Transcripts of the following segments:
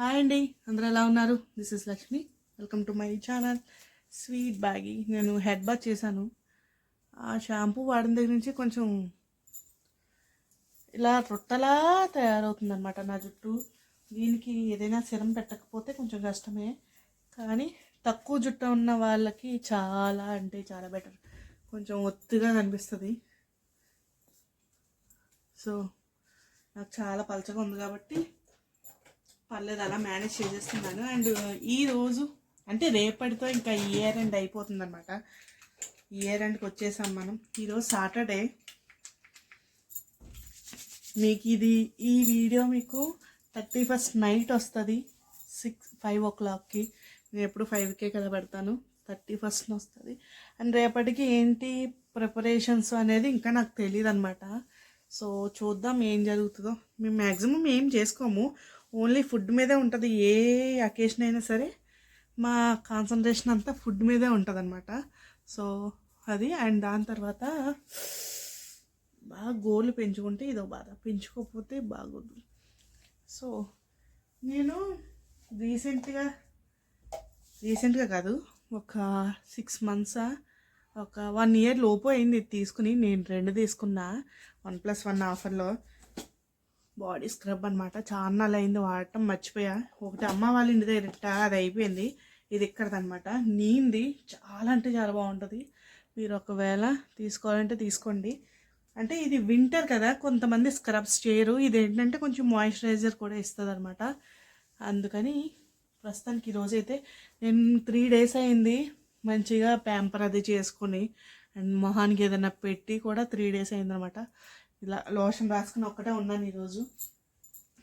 Hi అండి, అందరూ ఎలా ఉన్నారు? This is Lakshmi. Welcome to my channel sweet baggy. నేను హెడ్ బాత్ చేశాను. ఆ షాంపూ వాడిన దగ్గర నుంచి కొంచెం ఇలా రొట్టెలా తయారవుతుందన్నమాట నా జుట్టు. దీనికి ఏదైనా సిరం పెట్టకపోతే కొంచెం కష్టమే, కానీ తక్కువ జుట్టు ఉన్న వాళ్ళకి చాలా అంటే చాలా బెటర్. కొంచెం ఒత్తుగా కనిపిస్తుంది. సో నాకు చాలా పలచగా ఉంది కాబట్టి పర్లేదు, అలా మేనేజ్ చేసేస్తున్నాను. అండ్ ఈరోజు అంటే రేపటితో ఇంకా ఇయర్ ఎండ్ అయిపోతుంది అనమాట. ఇయర్ ఎండ్కి వచ్చేసాం మనం. ఈరోజు సాటర్డే. మీకు ఈ వీడియో మీకు 31st నైట్ వస్తుంది, 5 o'clockకి. నేను ఎప్పుడు 5కే కదా పెడతాను, 31st వస్తుంది. అండ్ రేపటికి ఏంటి ప్రిపరేషన్స్ అనేది ఇంకా నాకు తెలియదు అనమాట. సో చూద్దాం ఏం జరుగుతుందో. మేము మ్యాక్సిమం ఏం చేసుకోము, ఓన్లీ ఫుడ్ మీదే ఉంటుంది. ఏ అకేషన్ అయినా సరే మా కాన్సన్ట్రేషన్ అంతా ఫుడ్ మీదే ఉంటుంది అనమాట. సో అది. అండ్ దాని తర్వాత బాగా గోళ్ళు పెంచుకుంటే ఇదో బాధ, పెంచుకోకపోతే బాగోదు. సో నేను రీసెంట్గా కాదు, ఒక 6 months, ఒక 1 year లోపు అయింది తీసుకుని. నేను 2 తీసుకున్నా 1+1 ఆఫర్లో. బాడీ స్క్రబ్ అనమాట. చాలా అయింది వాడటం, మర్చిపోయా. ఒకటి అమ్మ వాళ్ళ ఇంటి దగ్గర అది అయిపోయింది, ఇది ఇక్కడదనమాట. నీంది చాలా అంటే చాలా బాగుంటుంది. మీరు ఒకవేళ తీసుకోవాలంటే తీసుకోండి. అంటే ఇది వింటర్ కదా, కొంతమంది స్క్రబ్స్ చేయరు. ఇది ఏంటంటే కొంచెం మాయిశ్చరైజర్ కూడా ఇస్తుంది అనమాట. అందుకని ప్రస్తుతానికి ఈరోజైతే నేను 3 days అయింది మంచిగా ప్యాంపర్ అది చేసుకుని. అండ్ మొహానికి ఏదైనా పెట్టి కూడా 3 days అయిందనమాట. ఇలా లోషన్ రాసుకుని ఒక్కటే ఉన్నాను ఈరోజు.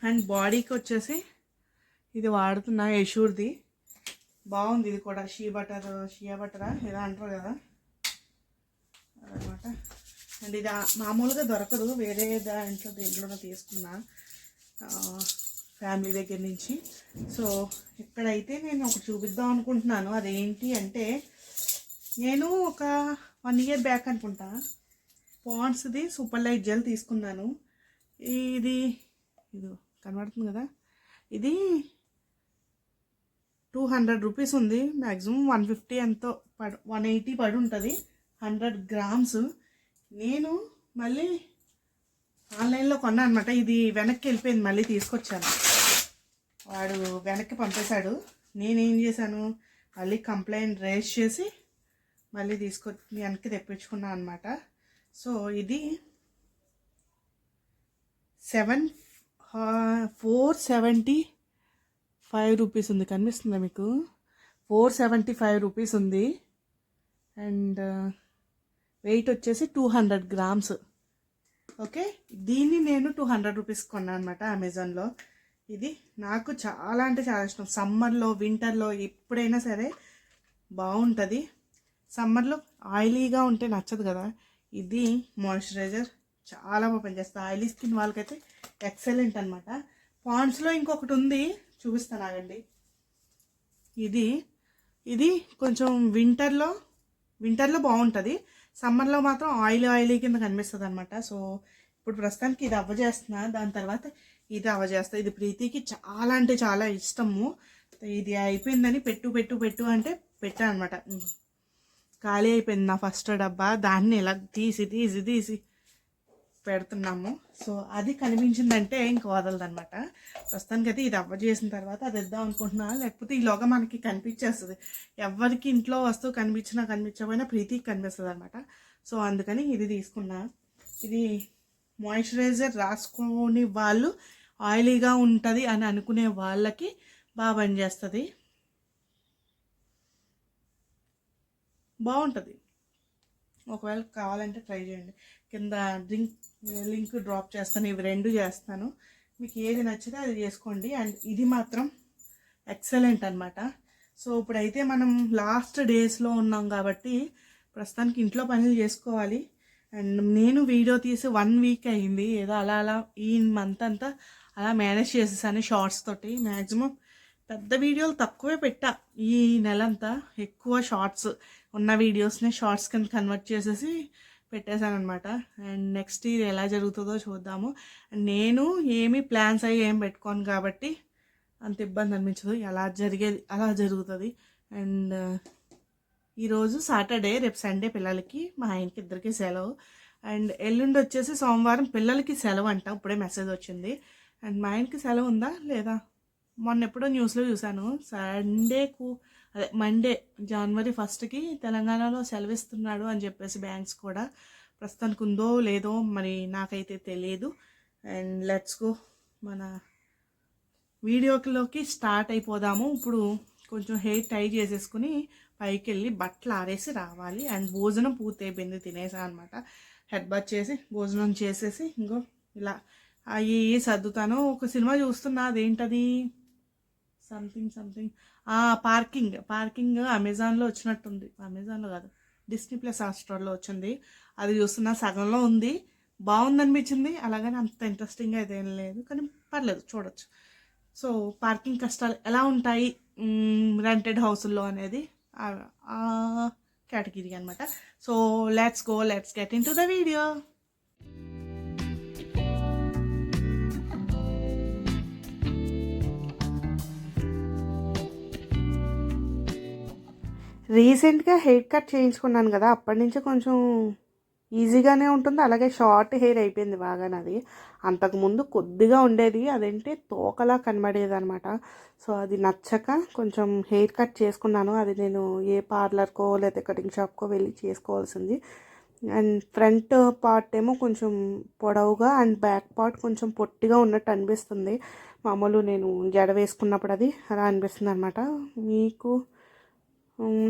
అండ్ బాడీకి వచ్చేసి ఇది వాడుతున్నా, యశూర్ది. బాగుంది ఇది కూడా. షియా బటరా ఏదో అంటారు కదా అదనమాట. అండ్ ఇది మామూలుగా దొరకదు, వేరే దేంట్లోనో తీసుకున్నా ఫ్యామిలీ దగ్గర నుంచి. సో ఇక్కడైతే నేను ఒకటి చూపిద్దాం అనుకుంటున్నాను. అదేంటి అంటే, నేను ఒక 1 year బ్యాక్ అనుకుంటా పాండ్స్ది సూపర్ లైట్ జెల్ తీసుకున్నాను. ఇది కనబడుతుంది కదా, ఇది 200 rupees ఉంది. మ్యాక్సిమం 150 ఎంతో 180 పడి ఉంటుంది, 100 grams. నేను మళ్ళీ ఆన్లైన్లో కొన్నా అనమాట. ఇది వెనక్కి వెళ్ళిపోయింది, మళ్ళీ తీసుకొచ్చాను. వాడు వెనక్కి పంపేశాడు. నేనేం చేశాను, మళ్ళీ కంప్లైంట్ రేజ్ చేసి మళ్ళీ వెనక్కి తెప్పించుకున్నాను అనమాట. సో ఇది 475 rupees ఉంది. కనిపిస్తుందా మీకు? 475 rupees ఉంది. అండ్ వెయిట్ వచ్చేసి 200 grams. ఓకే, దీన్ని నేను 200 rupees కొన్నాను అనమాట అమెజాన్లో. ఇది నాకు చాలా అంటే చాలా ఇష్టం. సమ్మర్లో, వింటర్లో ఎప్పుడైనా సరే బాగుంటుంది. సమ్మర్లో ఆయిలీగా ఉంటే నచ్చదు కదా. ఇది మాయిశ్చరైజర్ చాలా బాగా పనిచేస్తుంది. ఆయిలీ స్కిన్ వాళ్ళకైతే ఎక్సలెంట్ అనమాట. పాండ్స్లో ఇంకొకటి ఉంది, చూపిస్తాను ఆగండి. ఇది కొంచెం వింటర్లో బాగుంటుంది, సమ్మర్లో మాత్రం ఆయిలీ కింద కనిపిస్తుంది అనమాట. సో ఇప్పుడు ప్రస్తుతానికి ఇది అవ్వజేస్తున్నా, దాని తర్వాత ఇది అవ్వజేస్తా. ఇది ప్రీతికి చాలా అంటే చాలా ఇష్టము. ఇది అయిపోయిందని పెట్టు అంటే పెట్టాను అనమాట. ఖాళీ అయిపోయింది నా ఫస్ట్ డబ్బా, దాన్ని ఇలా తీసి పెడుతున్నాము. సో అది కనిపించిందంటే ఇంక వదలదనమాట. ప్రస్తుతానికి అయితే ఇది అవ్వజేసిన తర్వాత అది ఇద్దాం అనుకుంటున్నా, లేకపోతే ఈలోగా మనకి కనిపించేస్తుంది. ఎవరికి ఇంట్లో వస్తువు కనిపించకపోయినా ప్రీతికి కనిపిస్తుంది అనమాట. సో అందుకని ఇది తీసుకున్నా. ఇది మాయిశ్చరైజర్ రాసుకొని వాళ్ళు, ఆయిలీగా ఉంటుంది అని అనుకునే వాళ్ళకి బాగా పనిచేస్తుంది, బాగుంటుంది. ఒకవేళ కావాలంటే ట్రై చేయండి. కింద లింక్ డ్రాప్ చేస్తాను. ఇవి 2 చేస్తాను, మీకు ఏది నచ్చితే అది చేసుకోండి. అండ్ ఇది మాత్రం ఎక్సలెంట్ అనమాట. సో ఇప్పుడైతే మనం లాస్ట్ డేస్లో ఉన్నాం కాబట్టి ప్రస్తుతానికి ఇంట్లో పనులు చేసుకోవాలి. అండ్ నేను వీడియో తీసి 1 week అయింది. ఏదో అలా ఈ మంత్ అంతా అలా మేనేజ్ చేసేసాను షార్ట్స్ తోటి. మ్యాక్సిమం పెద్ద వీడియోలు తక్కువే పెట్టా ఈ నెలంతా. ఎక్కువ షార్ట్స్ ఉన్న వీడియోస్ని షార్ట్స్ కింద కన్వర్ట్ చేసేసి పెట్టేశాను అనమాట. అండ్ నెక్స్ట్ ఇది ఎలా జరుగుతుందో చూద్దాము. నేను ఏమీ ప్లాన్స్ అయ్యి ఏం పెట్టుకోను కాబట్టి అంత ఇబ్బంది అనిపించదు, ఎలా జరిగేది అలా జరుగుతుంది. అండ్ ఈరోజు సాటర్డే, రేపు సండే పిల్లలకి, మా ఆయనకి ఇద్దరికి సెలవు. అండ్ ఎల్లుండి వచ్చేసి సోమవారం పిల్లలకి సెలవు అంట, ఇప్పుడే మెసేజ్ వచ్చింది. అండ్ మా ఆయనకి సెలవు ఉందా లేదా, మొన్న ఎప్పుడో న్యూస్లో చూశాను, అదే మండే జనవరి 1కి తెలంగాణలో సెలవు ఇస్తున్నాడు అని చెప్పేసి బ్యాంక్స్ కూడా. ప్రస్తుతానికి ఉందో లేదో మరి నాకైతే తెలియదు. అండ్ లెట్స్ గో, మన వీడియోలోకి స్టార్ట్ అయిపోదాము. ఇప్పుడు కొంచెం హెయిర్ టై చేసేసుకుని పైకి వెళ్ళి బట్టలు ఆరేసి రావాలి. అండ్ భోజనం పూర్తి అయిపోయింది, తినేసా అనమాట. హెడ్ బాత్ చేసి భోజనం చేసేసి ఇంకో ఇలా అవి సర్దుతాను. ఒక సినిమా చూస్తున్నా, అదేంటది, సంథింగ్ పార్కింగ్ అమెజాన్లో వచ్చినట్టుంది. అమెజాన్లో కాదు, డిస్నీ+ హాట్‌స్టార్లో వచ్చింది. అది చూస్తున్నా, సగంలో ఉంది, బాగుందనిపించింది. అలాగని అంత ఇంట్రెస్టింగ్గా అయితే ఏం లేదు, కానీ పర్లేదు, చూడొచ్చు. సో పార్కింగ్ కష్టాలు ఎలా ఉంటాయి రెంటెడ్ హౌసుల్లో అనేది కేటగిరీ అనమాట. So let's get in to the video. రీసెంట్గా హెయిర్ కట్ చేయించుకున్నాను కదా, అప్పటి నుంచి కొంచెం ఈజీగానే ఉంటుంది. అలాగే షార్ట్ హెయిర్ అయిపోయింది బాగా నాది. అంతకుముందు కొద్దిగా ఉండేది, అదేంటి తోకలా కనబడేది అనమాట. సో అది నచ్చక కొంచెం హెయిర్ కట్ చేసుకున్నాను. అది నేను ఏ పార్లర్కో లేదా కటింగ్ షాప్కో వెళ్ళి చేసుకోవాల్సింది. అండ్ ఫ్రంట్ పార్ట్ ఏమో కొంచెం పొడవుగా అండ్ బ్యాక్ పార్ట్ కొంచెం పొట్టిగా ఉన్నట్టు అనిపిస్తుంది. మామూలు నేను జడ వేసుకున్నప్పుడు అది అలా అనిపిస్తుంది అనమాట.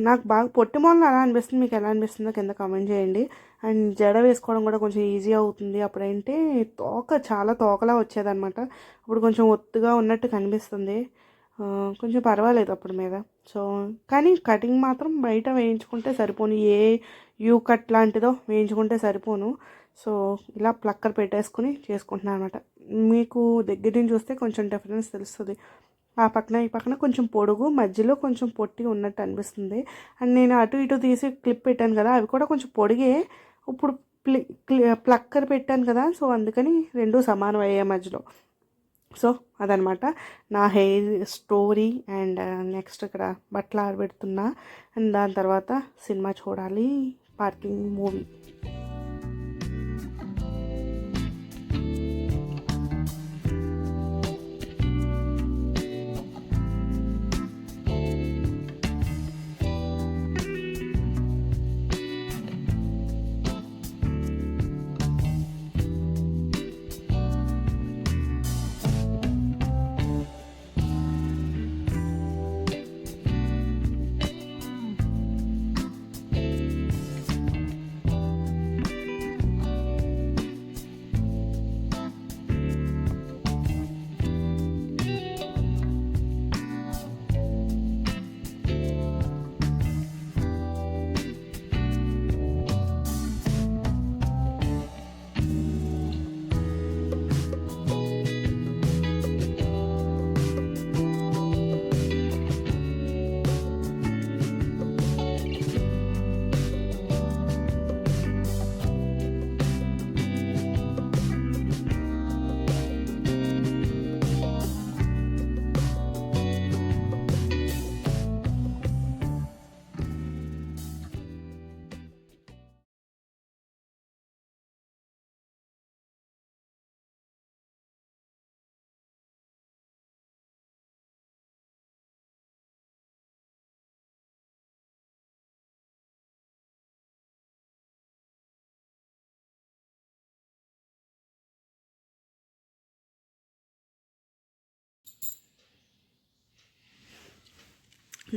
నాకు బాగా పొట్టి మొదలు అలా అనిపిస్తుంది, మీకు ఎలా అనిపిస్తుందో కింద కామెంట్ చేయండి. అండ్ జడ వేసుకోవడం కూడా కొంచెం ఈజీ అవుతుంది. అప్పుడేంటి చాలా తోకలా వచ్చేదనమాట, ఇప్పుడు కొంచెం ఒత్తుగా ఉన్నట్టు కనిపిస్తుంది. కొంచెం పర్వాలేదు అప్పుడు మీద. సో కానీ కటింగ్ మాత్రం బయట వేయించుకుంటే సరిపోను, ఏ యూ కట్ లాంటిదో వేయించుకుంటే సరిపోను. సో ఇలా ప్లక్కర్ పెట్టేసుకుని చేసుకుంటున్నాను అనమాట. మీకు దగ్గర నుంచి చూస్తే కొంచెం డిఫరెన్స్ తెలుస్తుంది. ఆ పక్కన ఈ పక్కన కొంచెం పొడుగు, మధ్యలో కొంచెం పొట్టి ఉన్నట్టు అనిపిస్తుంది. అండ్ నేను అటు ఇటు తీసి క్లిప్ పెట్టాను కదా, అవి కూడా కొంచెం పొడిగే. ఇప్పుడు ప్లక్కర్ పెట్టాను కదా, సో అందుకని రెండు సమానం అయ్యే మధ్యలో. సో అదనమాట నా హెయిర్ స్టోరీ. అండ్ నెక్స్ట్ ఇక్కడ బట్టలు ఆరబెడుతున్నా. అండ్ దాని తర్వాత సినిమా చూడాలి, పార్కింగ్ మూవీ.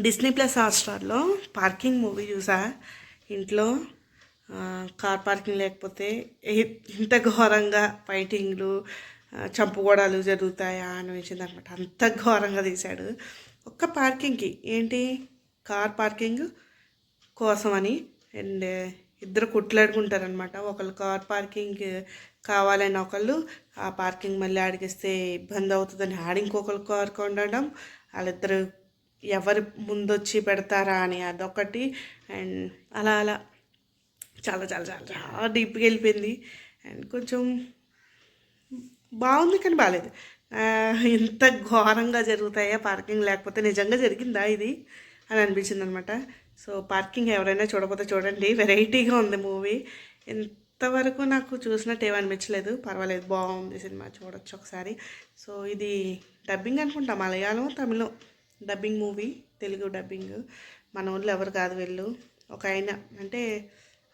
డిస్నీ+ హాట్‌స్టార్లో పార్కింగ్ మూవీ చూసా. ఇంట్లో కార్ పార్కింగ్ లేకపోతే ఇంత ఘోరంగా ఫైటింగ్లు, చంపుకోవడాలు జరుగుతాయా అనిపించింది అనమాట. అంత ఘోరంగా తీశాడు. ఒక్క పార్కింగ్కి ఏంటి, కార్ పార్కింగ్ కోసమని. అండ్ ఇద్దరు కొట్లాడుకుంటారనమాట. ఒకళ్ళు కార్ పార్కింగ్ కావాలని ఒకళ్ళు, ఆ పార్కింగ్ మళ్ళీ ఆడికిస్తే ఇబ్బంది అవుతుందని ఇంకొకరు కార్ కొనడం, వాళ్ళిద్దరు ఎవరు ముందొచ్చి పెడతారా అని అదొకటి. అండ్ అలా అలా చాలా చాలా చాలా చాలా డీప్గా వెళ్ళిపోయింది. అండ్ కొంచెం బాగుంది కానీ బాగాలేదు. ఇంత ఘోరంగా జరుగుతాయా పార్కింగ్ లేకపోతే నిజంగా జరిగిందా ఇది అని అనిపించింది అనమాట. సో పార్కింగ్ ఎవరైనా చూడకపోతే చూడండి, వెరైటీగా ఉంది మూవీ. ఇంతవరకు నాకు చూసినట్టు ఏమనిపించలేదు, పర్వాలేదు, బాగుంది సినిమా, చూడొచ్చు ఒకసారి. సో ఇది డబ్బింగ్ అనుకుంటా, మలయాళం తమిళం డబ్బింగ్ మూవీ, తెలుగు డబ్బింగ్. మన ఊళ్ళో ఎవరు కాదు వీళ్ళు, ఒక ఆయన అంటే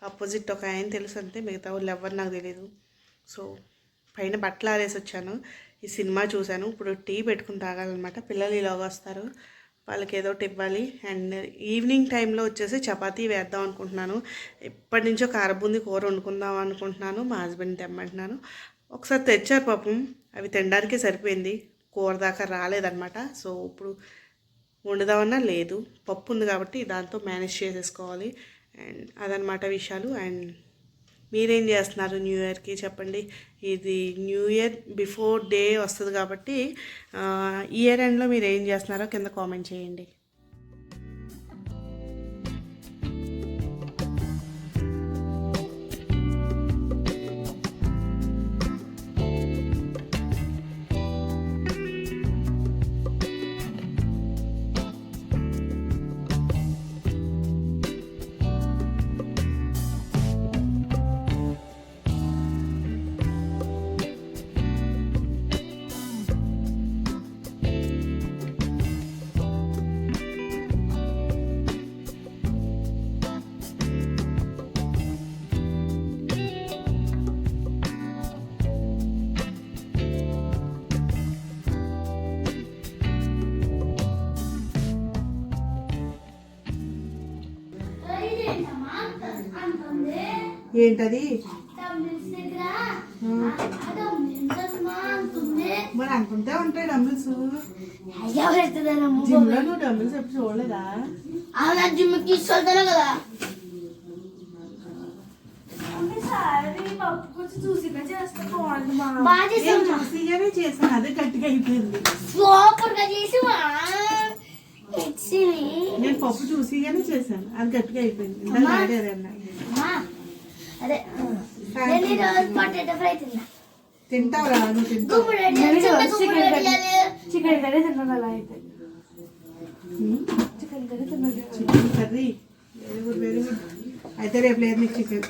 ఆపోజిట్ ఒక ఆయన తెలుసు అంతే, మిగతా వాళ్ళు ఎవరు నాకు తెలియదు. సో పైన బట్టలు ఆరేసి వచ్చాను, ఈ సినిమా చూశాను. ఇప్పుడు టీ పెట్టుకుని తాగాలన్నమాట. పిల్లలు ఇలాగ వస్తారు, వాళ్ళకి ఏదో ఒకటి ఇవ్వాలి. అండ్ ఈవినింగ్ టైంలో వచ్చేసి చపాతీ వేద్దాం అనుకుంటున్నాను. ఎప్పటి నుంచో కారబూంది కూర వండుకుందాం అనుకుంటున్నాను, మా హస్బెండ్ తెమ్మంటున్నాను. ఒకసారి తెచ్చారు పాపం, అవి తినడానికే సరిపోయింది, కూర దాకా రాలేదన్నమాట. సో ఇప్పుడు వండుదామన్నా లేదు, పప్పు ఉంది కాబట్టి దాంతో మేనేజ్ చేసేసుకోవాలి. అండ్ అదనమాట విషయాలు. అండ్ మీరేం చేస్తున్నారు న్యూ ఇయర్కి చెప్పండి. ఇది న్యూ ఇయర్ బిఫోర్ డే వస్తుంది కాబట్టి ఇయర్ ఎండ్లో మీరు ఏం చేస్తున్నారో కింద కామెంట్ చేయండి. ఏంటది మరి అనుకుంటే ఉంటాయి డంబుల్స్. జిమ్లో నువ్వు డంబుల్స్ ఎప్పుడు చూడలేదా? జిమ్కి తీసుకెళ్తాను కదా. చూసిగానే చేశాను, అదే గట్టిగా అయిపోయింది. సూపర్గా చేసి నేను పప్పు చూసిగానే చేశాను, అది గట్టిగా అయిపోయింది. అదే పొటాటో ఫ్రై తిన్నా. తింటావురా నువ్వు? తింటావు చికెన్ కర్రీ తిన్నాను. అలా అయితే చికెన్ కర్రీ తిన్నాను. Chicken curry very good, very good. అయితే రేపు లేదు నీకు చికెన్.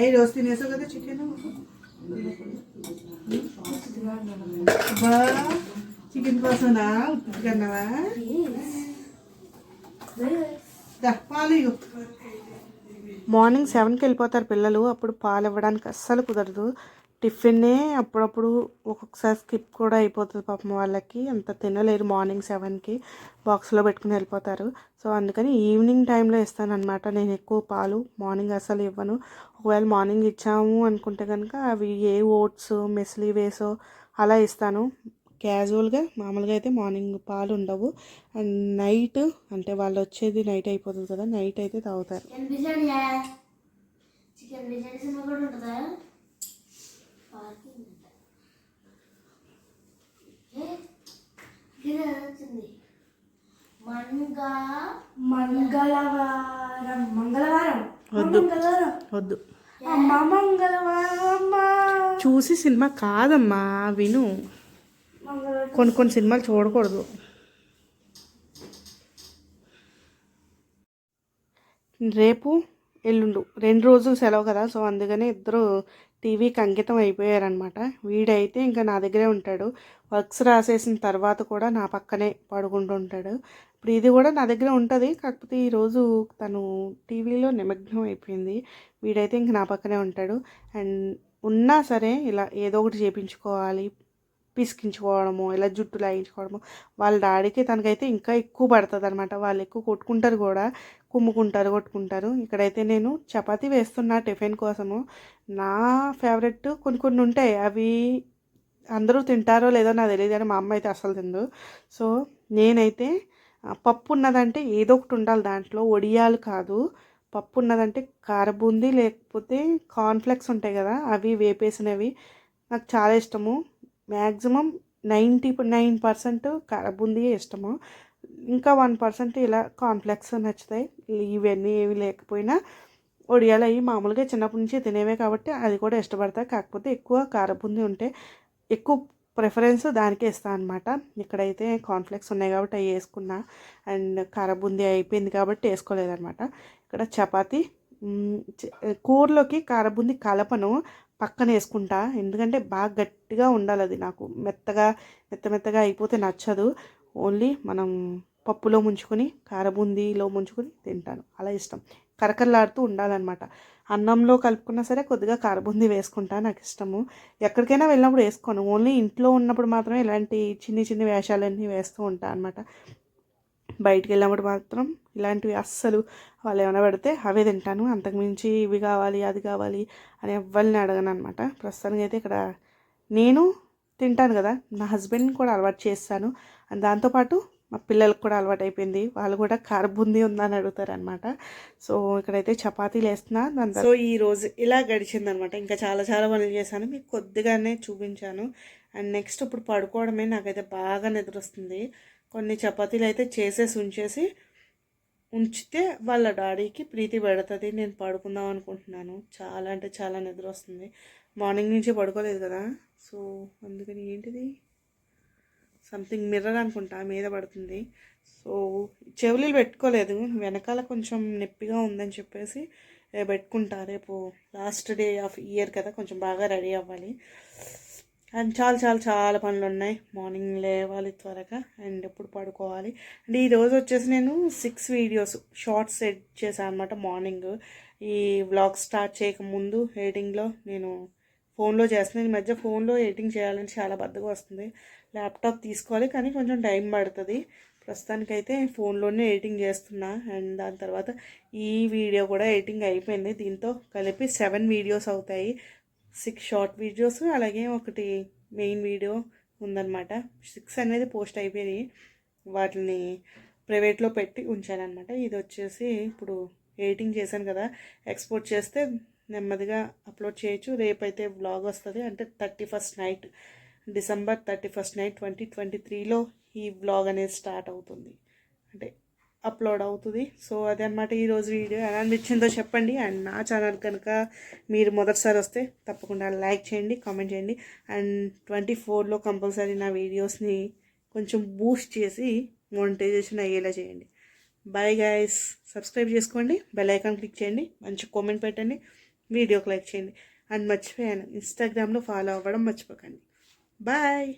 ఏ రోజు తినేసావు కదా చికెన్. బా చికెన్ కోసమా ఉత్తి కన్నావా? పాలు మార్నింగ్ 7కి వెళ్ళిపోతారు పిల్లలు, అప్పుడు పాలు ఇవ్వడానికి అస్సలు కుదరదు. టిఫిన్నే అప్పుడప్పుడు ఒక్కొక్కసారి స్కిప్ కూడా అయిపోతుంది పాపం, వాళ్ళకి అంత తినలేరు. మార్నింగ్ 7కి బాక్స్లో పెట్టుకుని వెళ్ళిపోతారు. సో అందుకని ఈవినింగ్ టైంలో ఇస్తాను అనమాట నేను ఎక్కువ పాలు. మార్నింగ్ అస్సలు ఇవ్వను. ఒకవేళ మార్నింగ్ ఇచ్చాము అనుకుంటే కనుక అవి ఏ ఓట్స్ మెస్లీ వేసో అలా ఇస్తాను. క్యాజువల్గా మామూలుగా అయితే మార్నింగ్ పాలు ఉండవు. అండ్ నైట్ అంటే వాళ్ళు వచ్చేది నైట్ అయిపోతుంది కదా, నైట్ అయితే తాగుతారు. వద్దు వద్దు చూసి సినిమా కాదమ్మా, విను. కొన్ని సినిమాలు చూడకూడదు. రేపు ఎల్లుండు 2 రోజులు సెలవు కదా, సో అందుకని ఇద్దరు టీవీకి అంకితం అయిపోయారనమాట. వీడైతే ఇంకా నా దగ్గరే ఉంటాడు, వర్క్స్ రాసేసిన తర్వాత కూడా నా పక్కనే పడుకుంటూ ఉంటాడు. ఇప్పుడు ఇది కూడా నా దగ్గరే ఉంటుంది, కాకపోతే ఈరోజు తను టీవీలో నిమగ్నం అయిపోయింది. వీడైతే ఇంక నా పక్కనే ఉంటాడు. అండ్ ఉన్నా సరే ఇలా ఏదో ఒకటి చేయించుకోవాలి, పిసికించుకోవడము, ఇలా జుట్టు లాగించుకోవడము. వాళ్ళ డాడీకి తనకైతే ఇంకా ఎక్కువ పడుతుంది అనమాట. వాళ్ళు ఎక్కువ కొట్టుకుంటారు కూడా, కుమ్ముకుంటారు, కొట్టుకుంటారు. ఇక్కడైతే నేను చపాతీ వేస్తున్నా టిఫిన్ కోసము. నా ఫేవరెట్ కొన్ని ఉంటాయి, అవి అందరూ తింటారో లేదో నాకు తెలియదు, కానీ మా అమ్మ అయితే అస్సలు తిందు. సో నేనైతే పప్పు ఉన్నదంటే ఏదో ఒకటి ఉండాలి దాంట్లో, వడియాలు కాదు. పప్పు ఉన్నదంటే కారబూందీ లేకపోతే కార్న్ఫ్లెక్స్ ఉంటాయి కదా, అవి వేపేసినవి నాకు చాలా ఇష్టము. మ్యాక్సిమం 99% కారబూందీ ఇష్టము, ఇంకా 1% ఇలా కార్న్ఫ్లెక్స్ నచ్చుతాయి. ఇవన్నీ ఏవి లేకపోయినా వడియాలు అవి మామూలుగా చిన్నప్పటి నుంచి తినేవే కాబట్టి అది కూడా ఇష్టపడతా. కాకపోతే ఎక్కువ కారబూందీ ఉంటే ఎక్కువ ప్రిఫరెన్స్ దానికే ఇస్తాను అనమాట. ఇక్కడైతే కాన్ఫ్లెక్స్ ఉన్నాయి కాబట్టి అవి వేసుకున్నా, అండ్ కారబుంది అయిపోయింది కాబట్టి వేసుకోలేదన్నమాట. ఇక్కడ చపాతి, కూరలోకి కారబుంది కలపను, పక్కన వేసుకుంటా. ఎందుకంటే బాగా గట్టిగా ఉండాలి, అది నాకు మెత్తగా అయిపోతే నచ్చదు. ఓన్లీ మనం పప్పులో ముంచుకొని కారబుందీలో ముంచుకొని తింటాను, అలా ఇష్టం. కరకరలాడుతూ ఉండాలన్నమాట. అన్నంలో కలుపుకున్నా సరే కొద్దిగా కారబుందీ వేసుకుంటా, నాకు ఇష్టము. ఎక్కడికైనా వెళ్ళినప్పుడు వేసుకోను, ఓన్లీ ఇంట్లో ఉన్నప్పుడు మాత్రమే ఇలాంటి చిన్ని వేషాలన్నీ వేస్తూ ఉంటాను అనమాట. బయటికి వెళ్ళినప్పుడు మాత్రం ఇలాంటివి అస్సలు వాళ్ళు ఏమైనా పెడితే అవే తింటాను. అంతకుమించి ఇవి కావాలి అది కావాలి అని ఎవ్వరిని అడగను అనమాట. ప్రస్తుతానికి అయితే ఇక్కడ నేను తింటాను కదా, నా హస్బెండ్ని కూడా అలవాటు చేస్తాను. అండ్ దాంతోపాటు మా పిల్లలకు కూడా అలవాటు అయిపోయింది, వాళ్ళు కూడా కారబుందీ ఉందని అడుగుతారు అనమాట. సో ఇక్కడైతే చపాతీలు వేస్తున్నా. సో ఈ రోజు ఇలా గడిచిందనమాట. ఇంకా చాలా పనులు చేశాను, మీకు కొద్దిగానే చూపించాను. అండ్ నెక్స్ట్ ఇప్పుడు పడుకోవడమే. నాకైతే బాగా నిద్ర వస్తుంది. కొన్ని చపాతీలు అయితే ఉంచితే వాళ్ళ డాడీకి ప్రీతి పెడుతుంది. నేను పడుకుందాం అనుకుంటున్నాను. చాలా అంటే చాలా నిద్ర వస్తుంది, మార్నింగ్ నుంచి పడుకోలేదు కదా. సో అందుకని ఏంటిది సంథింగ్ మిర్రర్ అనుకుంటా మీద పడుతుంది. సో చెవులీలు పెట్టుకోలేదు, వెనకాల కొంచెం నొప్పిగా ఉందని చెప్పేసి పెట్టుకుంటా. రేపు లాస్ట్ డే ఆఫ్ ఇయర్ కదా, కొంచెం బాగా రెడీ అవ్వాలి. అండ్ చాలా పనులు ఉన్నాయి. మార్నింగ్ లేవాలి త్వరగా, అండ్ ఎప్పుడు పడుకోవాలి. అండ్ ఈరోజు వచ్చేసి నేను 6 వీడియోస్ షార్ట్స్ ఎడిట్ చేశాను అనమాట. మార్నింగ్ ఈ వ్లాగ్ స్టార్ట్ చేయకముందు ఎడిటింగ్లో నేను ఫోన్లో చేస్తున్నాను. ఈ మధ్య ఫోన్లో ఎడిటింగ్ చేయాలని చాలా బద్దగా వస్తుంది. ల్యాప్టాప్ తీసుకోవాలి కానీ కొంచెం టైం పడుతుంది. ప్రస్తుతానికైతే ఫోన్లోనే ఎడిటింగ్ చేస్తున్నా. అండ్ దాని తర్వాత ఈ వీడియో కూడా ఎడిటింగ్ అయిపోయింది. దీంతో కలిపి 7 వీడియోస్ అవుతాయి. 6 షార్ట్ వీడియోస్, అలాగే ఒకటి మెయిన్ వీడియో ఉందన్నమాట. 6 అనేది పోస్ట్ అయిపోయినాయి, వాటిని ప్రైవేట్లో పెట్టి ఉంచాను అనమాట. ఇది వచ్చేసి ఇప్పుడు ఎడిటింగ్ చేశాను కదా, ఎక్స్పోర్ట్ చేస్తే నెమ్మదిగా అప్లోడ్ చేయొచ్చు. రేపైతే వ్లాగ్ వస్తుంది, అంటే 31st night, December 31st night 2023లో ఈ వ్లాగ్ అనేది స్టార్ట్ అవుతుంది, అంటే అప్లోడ్ అవుతుంది. సో అదే అనమాట ఈరోజు వీడియో. ఎలా అనిపించిందో చెప్పండి. అండ్ నా ఛానల్ కనుక మీరు మొదటిసారి వస్తే తప్పకుండా లైక్ చేయండి, కామెంట్ చేయండి. అండ్ 24లో కంపల్సరీ నా వీడియోస్ని కొంచెం బూస్ట్ చేసి మోనిటైజేషన్ అయ్యేలా చేయండి. బాయ్ గైస్, సబ్స్క్రైబ్ చేసుకోండి, బెల్ ఐకాన్ క్లిక్ చేయండి, మంచి కామెంట్ పెట్టండి, వీడియోకి లైక్ చేయండి. అండ్ మర్చిపోయాను, ఇన్స్టాగ్రామ్లో ఫాలో అవ్వడం మర్చిపోకండి. బాయ్.